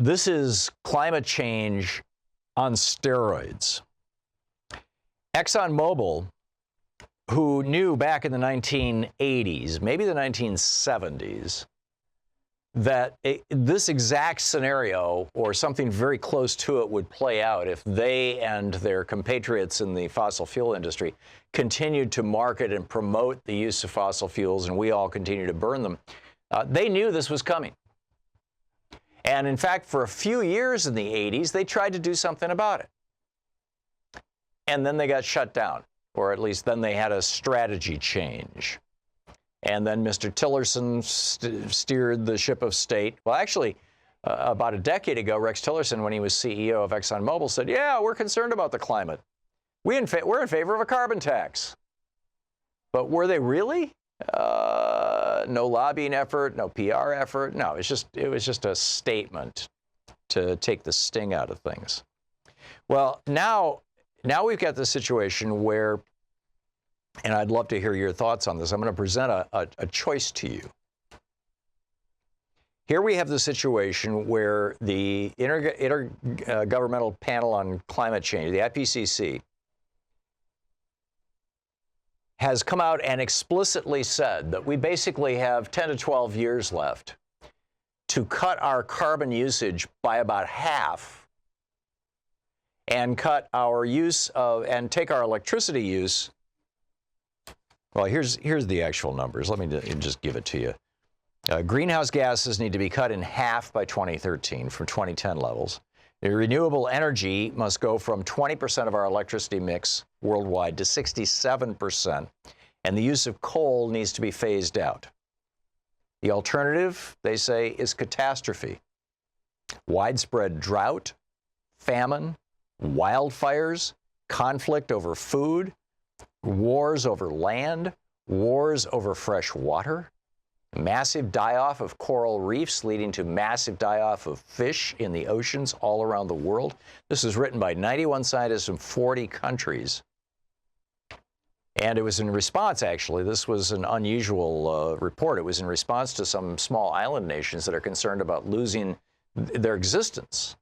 This is climate change on steroids. ExxonMobil, who knew back in the 1980s, maybe the 1970s, that this exact scenario or something very close to it would play out if they and their compatriots in the fossil fuel industry continued to market and promote the use of fossil fuels and we all continue to burn them. They knew this was coming. And in fact, for a few years in the 80s, they tried to do something about it. And then they got shut down, or at least then they had a strategy change. And then Mr. Tillerson steered the ship of state. Well, actually, about a decade ago, Rex Tillerson, when he was CEO of ExxonMobil, said, yeah, we're concerned about the climate. We're in favor of a carbon tax. But were they really? No lobbying effort, no PR effort. No, it was just a statement to take the sting out of things. Well, now we've got the situation where, and I'd love to hear your thoughts on this. I'm going to present a choice to you. Here we have the situation where the Intergovernmental Panel on Climate Change, the IPCC, has come out and explicitly said that we basically have 10 to 12 years left to cut our carbon usage by about half and cut our use of, and take our electricity use. Well, here's the actual numbers. Let me just give it to you. Greenhouse gases need to be cut in half by 2013 from 2010 levels. The renewable energy must go from 20% of our electricity mix worldwide to 67%, and the use of coal needs to be phased out. The alternative, they say, is catastrophe. Widespread drought, famine, wildfires, conflict over food, wars over land, wars over fresh water, massive die-off of coral reefs leading to massive die-off of fish in the oceans all around the world. This is written by 91 scientists from 40 countries. And it was in response, actually, this was an unusual report. It was in response to some small island nations that are concerned about losing their existence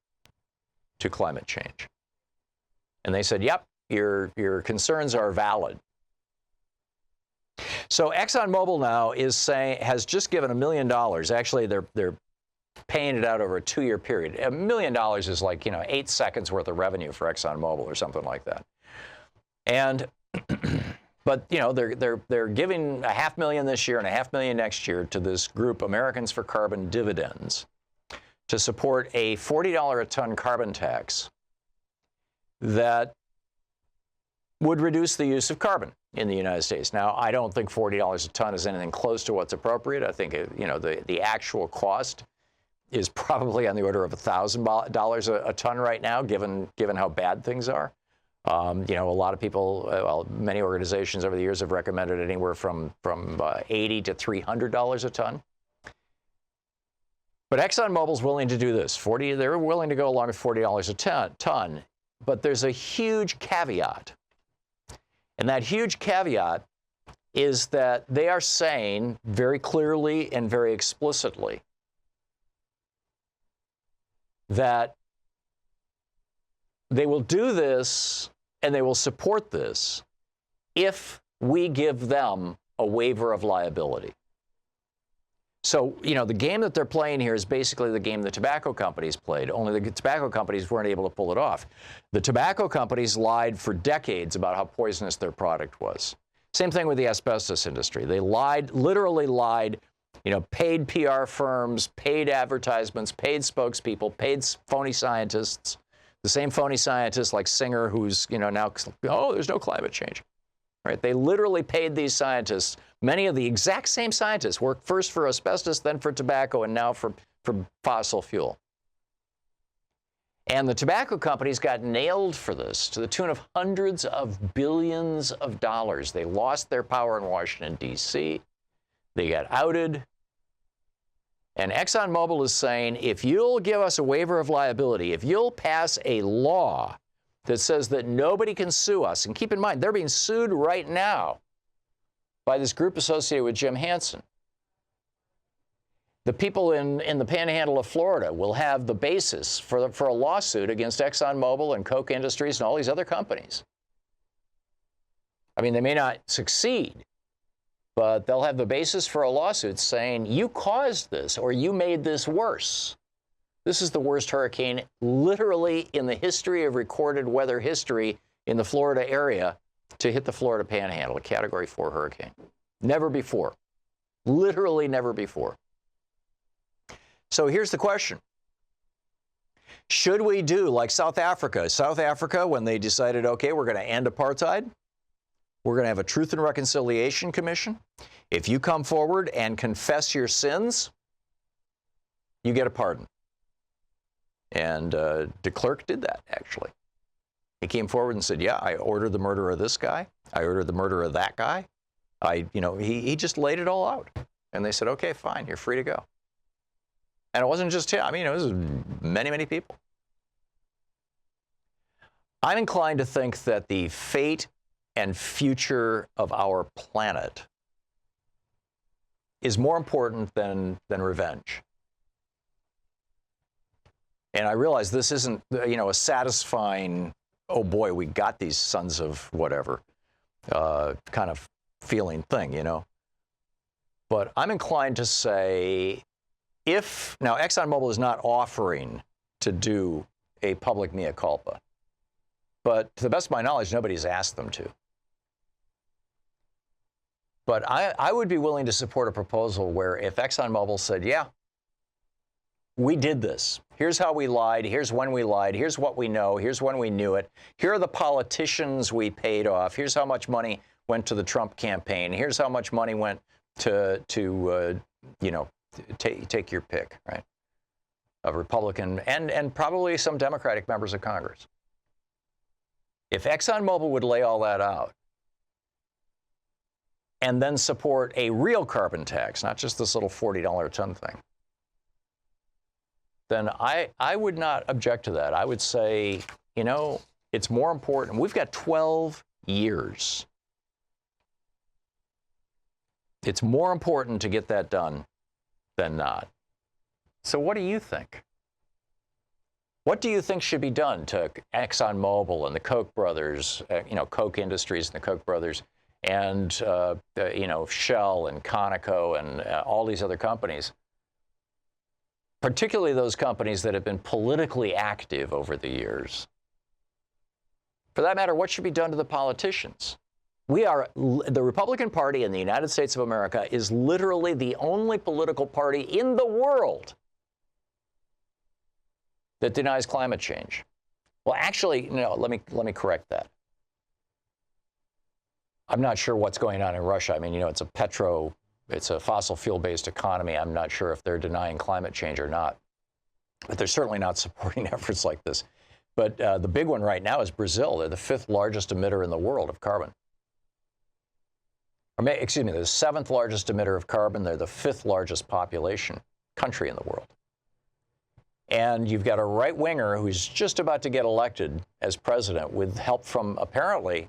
to climate change. And they said, yep, your concerns are valid. So ExxonMobil now has just given $1 million. Actually, they're paying it out over a 2-year period. $1 million is like, 8 seconds worth of revenue for ExxonMobil or something like that. And but they're giving $500,000 this year and $500,000 next year to this group, Americans for Carbon Dividends, to support a $40 a ton carbon tax that would reduce the use of carbon in the United States. Now, I don't think $40 a ton is anything close to what's appropriate. I think, the actual cost is probably on the order of $1,000 a ton right now, given how bad things are. A lot of people, many organizations over the years have recommended anywhere from $80 to $300 a ton. But ExxonMobil's willing to do this. They're willing to go along with $40 a ton. But there's a huge caveat. And that huge caveat is that they are saying very clearly and very explicitly that they will do this and they will support this if we give them a waiver of liability. So, the game that they're playing here is basically the game the tobacco companies played, only the tobacco companies weren't able to pull it off. The tobacco companies lied for decades about how poisonous their product was. Same thing with the asbestos industry. They literally lied, paid PR firms, paid advertisements, paid spokespeople, paid phony scientists, the same phony scientists like Singer who's, now, there's no climate change. Right? They literally paid these scientists. Many of the exact same scientists worked first for asbestos, then for tobacco, and now for fossil fuel. And the tobacco companies got nailed for this to the tune of hundreds of billions of dollars. They lost their power in Washington, D.C. They got outed. And ExxonMobil is saying, if you'll give us a waiver of liability, if you'll pass a law that says that nobody can sue us, and keep in mind, they're being sued right now by this group associated with Jim Hansen, The people in the panhandle of Florida will have the basis for a lawsuit against ExxonMobil and Koch Industries and all these other companies. I mean, they may not succeed, but they'll have the basis for a lawsuit saying, you caused this or you made this worse. This is the worst hurricane literally in the history of recorded weather history in the Florida area to hit the Florida panhandle, a Category 4 hurricane. Never before. Literally never before. So here's the question. Should we do like South Africa? South Africa, when they decided, okay, we're going to end apartheid, we're going to have a Truth and Reconciliation Commission. If you come forward and confess your sins, you get a pardon. And de Klerk did that, actually. He came forward and said, yeah, I ordered the murder of this guy. I ordered the murder of that guy. He just laid it all out. And they said, okay, fine, you're free to go. And it wasn't just him. I mean, it was many, many people. I'm inclined to think that the fate and future of our planet is more important than revenge. And I realize this isn't, a satisfying, oh boy, we got these sons of whatever kind of feeling thing, But I'm inclined to say, now ExxonMobil is not offering to do a public mea culpa, but to the best of my knowledge, nobody's asked them to. But I would be willing to support a proposal where if ExxonMobil said, yeah, we did this. Here's how we lied. Here's when we lied. Here's what we know. Here's when we knew it. Here are the politicians we paid off. Here's how much money went to the Trump campaign. Here's how much money went to take your pick, right? Of Republican and probably some Democratic members of Congress. If ExxonMobil would lay all that out and then support a real carbon tax, not just this little $40 a ton thing, then I would not object to that. I would say, it's more important. We've got 12 years. It's more important to get that done than not. So what do you think? What do you think should be done to ExxonMobil and the Koch brothers, Koch Industries and the Koch brothers, and Shell and Conoco and all these other companies, particularly those companies that have been politically active over the years? For that matter, what should be done to the politicians? The Republican Party in the United States of America is literally the only political party in the world that denies climate change. Well, actually, no, let me correct that. I'm not sure what's going on in Russia. I mean, it's a fossil fuel-based economy. I'm not sure if they're denying climate change or not. But they're certainly not supporting efforts like this. But the big one right now is Brazil. They're the 5th largest emitter in the world of carbon. They're the 7th largest emitter of carbon. They're the 5th largest population country in the world. And you've got a right-winger who's just about to get elected as president with help from, apparently,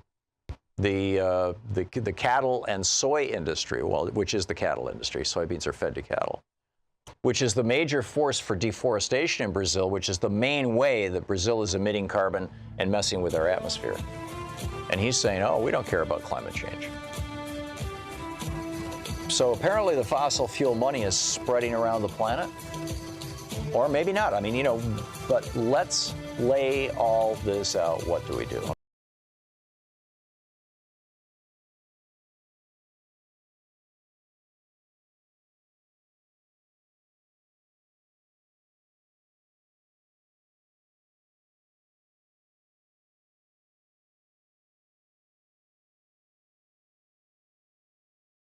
the cattle and soy industry, which is the cattle industry. Soybeans are fed to cattle, which is the major force for deforestation in Brazil, which is the main way that Brazil is emitting carbon and messing with our atmosphere. And he's saying, oh, we don't care about climate change. So apparently the fossil fuel money is spreading around the planet. Or maybe not. I mean, but let's lay all this out. What do we do?